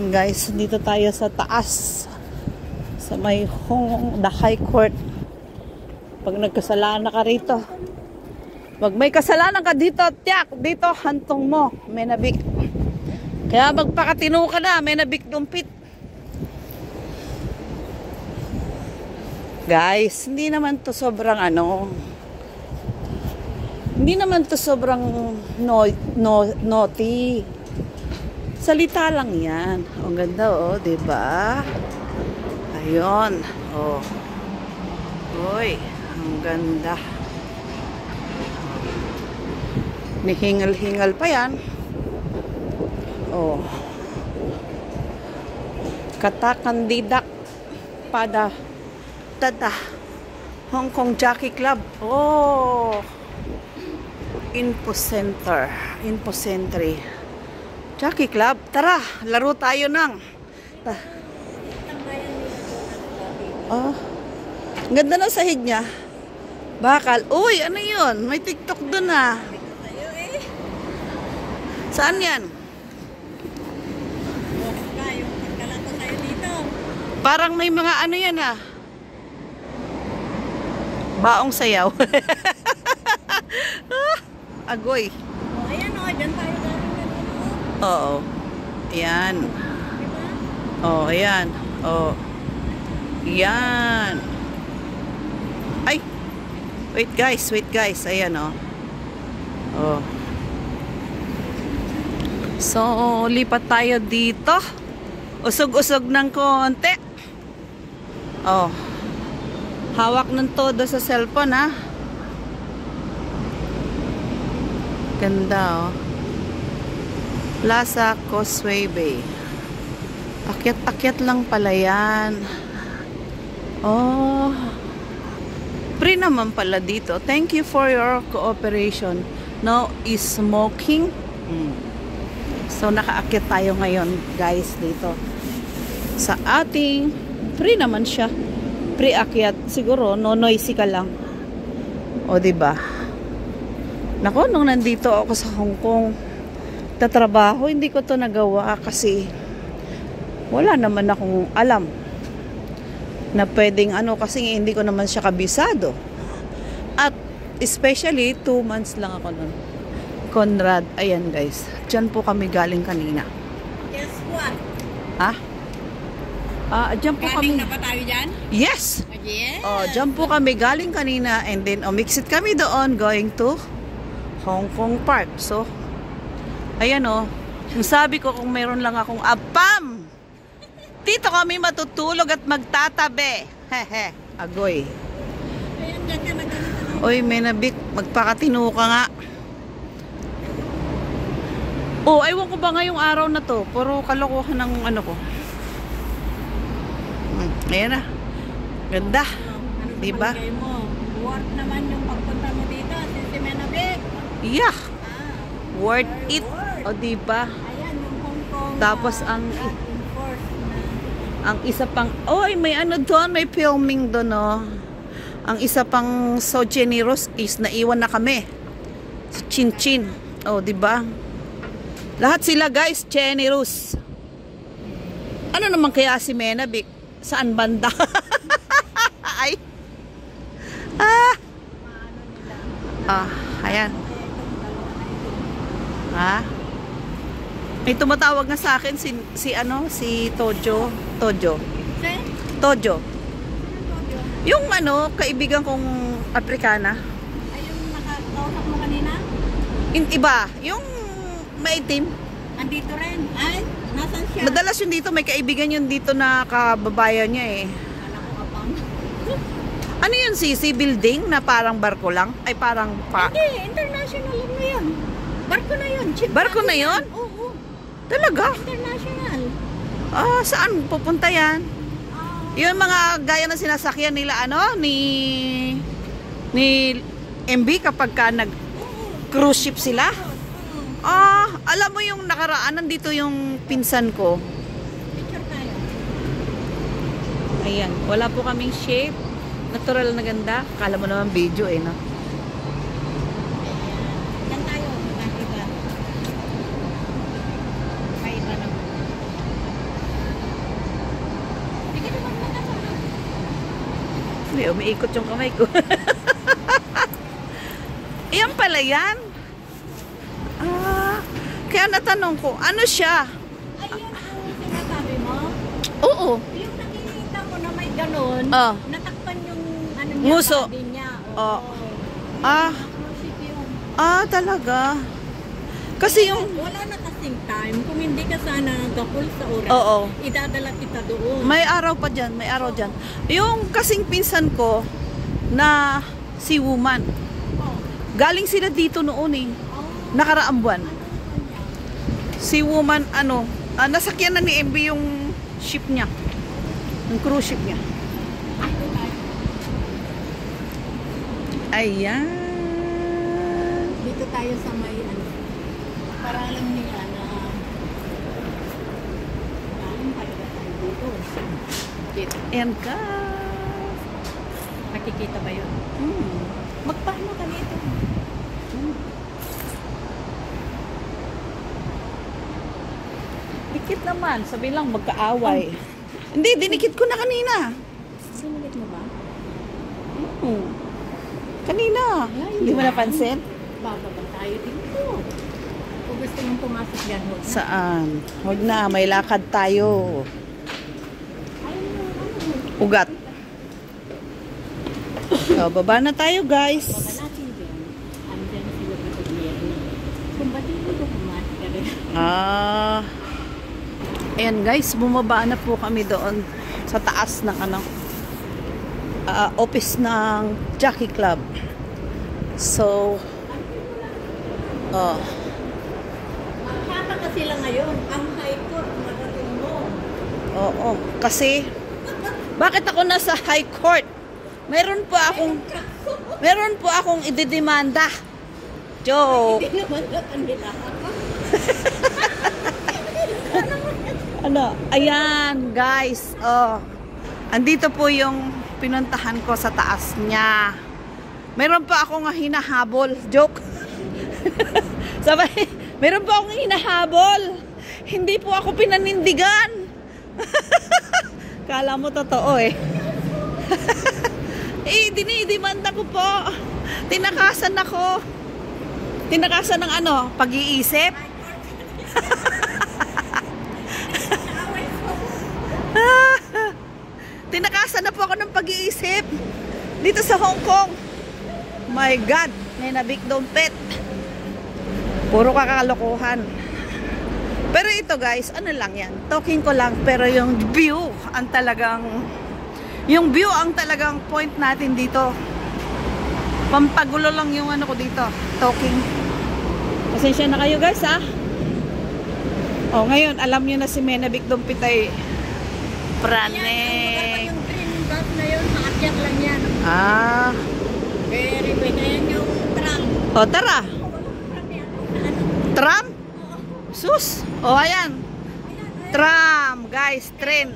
Ayan guys, dito tayo sa taas. Sa may the high court. Pag nagkasalanan ka rito. Pag may kasalanan ka dito, tiyak, dito hantong mo. Menabik. Kaya magpakatino ka na, menabik dumpit. Guys, hindi naman to sobrang hindi naman to sobrang naughty. Salita lang yan. Ang ganda, oh, diba? Ayun. Oh. Uy, ang ganda. Nihingal-hingal pa yan. Oh. Katakandidak pada Tada Hong Kong Jockey Club. Oh. Info Century Jockey Club. Tara, laro tayo ng. Oh. Ganda ng sahig niya. Bakal. Uy, ano yun? May TikTok dun ah. Saan yan? Parang may mga ano yan ah. Baong sayaw. Agoy. Oh, ayan o, dyan tayo galing. Oo. Ayan. Oh, ayan. Oh. Ayan. Ay. Wait guys. Ayan oh. Oh. So, lipat tayo dito. Usog-usog ng konti. Oh. Hawak ng todo sa cellphone ha. Ganda oh. Plaza Causeway Bay. Akyat-akyat lang pala yan. Oh. Free naman pala dito. Thank you for your cooperation. No smoking. So nakaakyat tayo ngayon guys dito. Sa ating free naman siya. Free akyat. Siguro no noisy ka lang. O diba? Nako, nung nandito ako sa Hong Kong tatrabaho, hindi ko to nagawa kasi wala naman akong alam na pwedeng kasi hindi ko naman siya kabisado. At especially 2 months lang ako nun. Conrad, ayan guys. Diyan po kami galing kanina. Guess what? Ha? Diyan po kami. Galing na ba tayo dyan? Yes! Yes! Diyan po kami galing kanina and then umiksit kami doon going to Hong Kong Park. So, ayan yung sabi ko kung meron lang akong apam, dito kami matutulog at magtatabi. Hehe, agoy. Ayan, dyan ka na ganito. Oy, menabik, magpakatino ka nga. Oh, ewan ko ba ngayong araw na to? Puro kalokohan ng ko. Ayan na. Ganda. Ano diba? Mo? Worth naman yung pagpunta mo dito. Si Menabik. Yeah. Worth it. O diba? Ayan, yung Hong Kong. Tapos ang isa pang, may doon, may filming doon Ang isa pang so generous is naiwan na kami. Si Chin Chin. O diba? Lahat sila guys, generous. Ano naman kaya si Menabik? Saan banda? Ay. Ayan. May tumatawag na sa akin si Tojo. Yung kaibigan kong Afrikana. Ay, yung nakakausap mo kanina? Iba, yung maitim. Andito rin. Ay, nasan siya? Madalas yun dito, may kaibigan yun dito na kababayan niya eh. Alam ko kapang. Ano yun, CC building na parang barko lang? Ay parang Hindi, international na yun. Barko na yun. Barko na yun? Oo. Talaga? International. Saan pupunta yan? Yung mga gaya na sinasakyan nila ni MB kapag ka nag cruise ship sila. Alam mo yung nakaraan, nandito yung pinsan ko. Picture tayo. Ayan, wala po kaming shape. Natural na ganda. Kala mo naman video no? Yan tayo. Nakita. Kaiba naman. Hindi, umiikot yung kamay ko. Iyan pala yan. Ah, kaya natanong ko, ano siya? Ayun ang sinasabi mo? Oo. Yung nakikita ko na may ganon, Ah. natakpan yung ano niya, Nguso. body niya. Oh. Ah, talaga. Kasi yung... Wala na kasing time. Kung hindi ka sana nagkapul sa oras, Oo. idadala kita doon. May araw pa dyan, may araw dyan. Yung kasing pinsan ko na si woman. Galing sila dito noon eh. Nakaraang buwan. Si woman, nasakyan na ni MB yung ship niya. Yung cruise ship niya. Ayan. Dito tayo sa may para alam nila na galing pala tayo dito. And ka. Nakikita ba yun? Magpaano ka dito? Dikit naman. Sabi lang magkaaway. Hindi, dinikit ko na kanina. Sinigit mo ba? Kanina. Hindi mo napansin? Bababa tayo dito. Kung gusto mong pumasok yan, huwag na. Saan? Huwag na. May lakad tayo. Ugat. So, baba na tayo, guys. Baba natin din. Andyan sila dito niya. Kung ba't hindi ko pumasok ka rin? Ayan, guys. Bumaba na po kami doon sa taas ng office ng Jockey Club. So, Magkata ka sila ngayon. Ang high court, marating mo. oo. Kasi, bakit ako nasa high court? Meron po akong ididemanda. Joke. Hindi naman na kanila. Ayan, guys. Andito po yung pinuntahan ko sa taas niya. Meron pa akong hinahabol. Joke. Sabay, meron pa akong hinahabol. Hindi po ako pinanindigan. Kala mo totoo eh. Dinidemanda ko po. Tinakasan ako. Tinakasan ng pag-iisip. Tinakasan na po ako ng pag-iisip dito sa Hong Kong. My God, may nabik dompet. Puro kakalokohan. Pero ito guys, ano lang yan, talking ko lang, pero yung view ang talagang point natin dito. Pampagulo lang yung ko dito, talking. Pasensya na kayo guys ha. Ngayon, alam nyo na si Menabik Dompit ay praneng. Yung train bus na yun, maakyat lang yan. Very big. Ayan yung tram. Tara. Tram? Sus. Ayan. Tram, guys, train.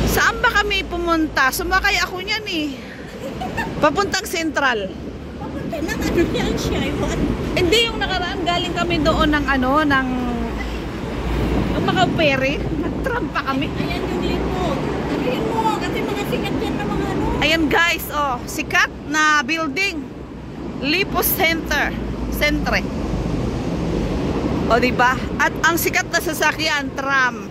Saan ba kami pumunta? Sumakay ako niyan eh. Papuntang Central. Papunta na yan siya. Hindi yung nakaraan, galing kami doon ng ng Macau Ferry. Nag-tram pa kami. Ayan yung limog. Sabihin mo, kasi mga sikat yan na mga Ayan guys, sikat na building. Lipo Center. Centre. Diba? At ang sikat na sasakyan, tram.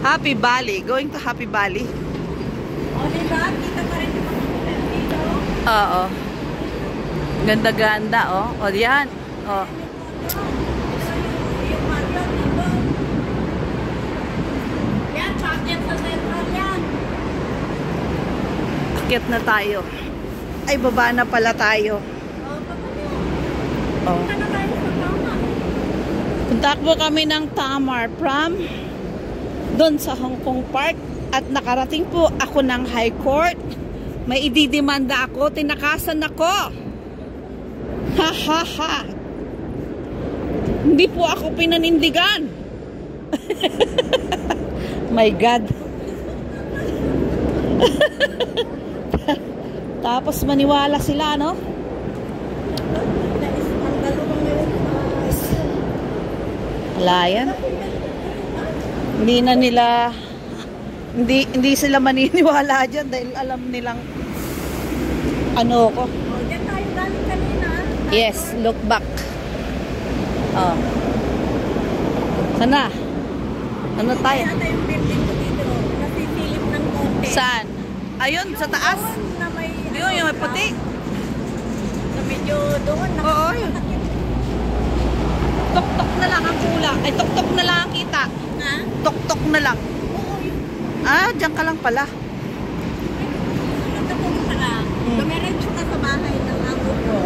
Happy Valley. Going to Happy Valley. Diba? Kita pa rin yung mga hotel dito. Oo. Ganda-ganda, yan. Yung Marriott dito. Yan, packet sa Central yan. Akyat na tayo. Ay, baba na pala tayo. Punta na tayo sa Tama. Puntakbo kami ng Tamar from doon sa Hong Kong Park at nakarating po ako ng High Court. May ididemanda ako, tinakasan ako. Ha ha ha. Hindi po ako pinanindigan. My God. Tapos maniwala sila, no? Wala yan. Hindi na nila Hindi sila maniniwala dyan dahil alam nilang ano ko. O, dyan tayo galing kanina. Yes, look back. Oh. Sana? Ano tayo? Kaya yung building ko dito. Nasisilip ng konti. Saan? Ayun, sa taas. Doon na may... Yun, yung may puti. Na medyo doon. Oo, yun. Tok-tok na lang ang kulang. Ay, tok-tok na lang ang kita. Ha? Tok-tok na lang. Oo, yun. Diyan ka lang pala. Nagkatulog ka lang. Dumiretso ka sa bahay ng amo ko.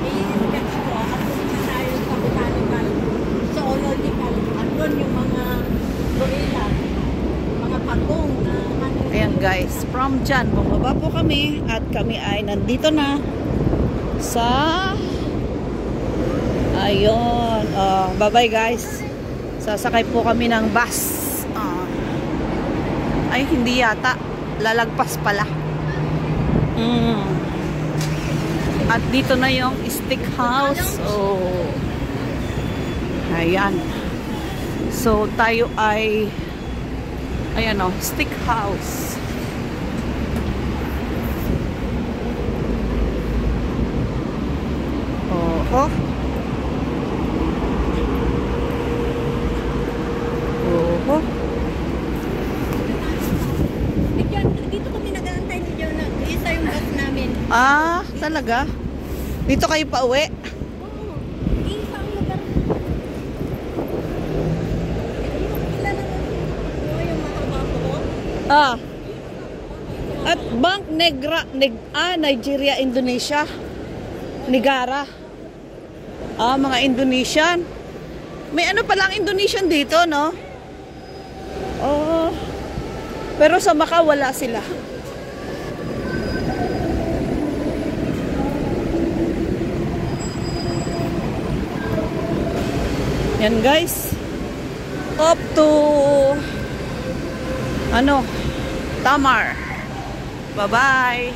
I-sketch ko. At tayo sa botanical, zoological. Andun yung mga gorilla, mga pagong na Ayan guys, from dyan, bumaba po kami at kami ay nandito na sa ayun, bye-bye guys. Sasakay po kami ng bus. Ay, hindi yata. Lalagpas pala. At dito na yung stick house. Oh. Ayan. So, tayo ay ayan o, stick house. Oh. Oh. dito kami nag-aantay ni Jonah. Isa yung bus namin. Talaga? Dito kayo pa uwi? Oo. Isa ang lugar. Kilala mo yung mahaba ko? At Bank Negra, Nigeria, Indonesia. Negara. Mga Indonesian. May ano palang Indonesian dito, no? Pero sa Macau wala sila. Yan guys. Up to Tamar. Bye-bye.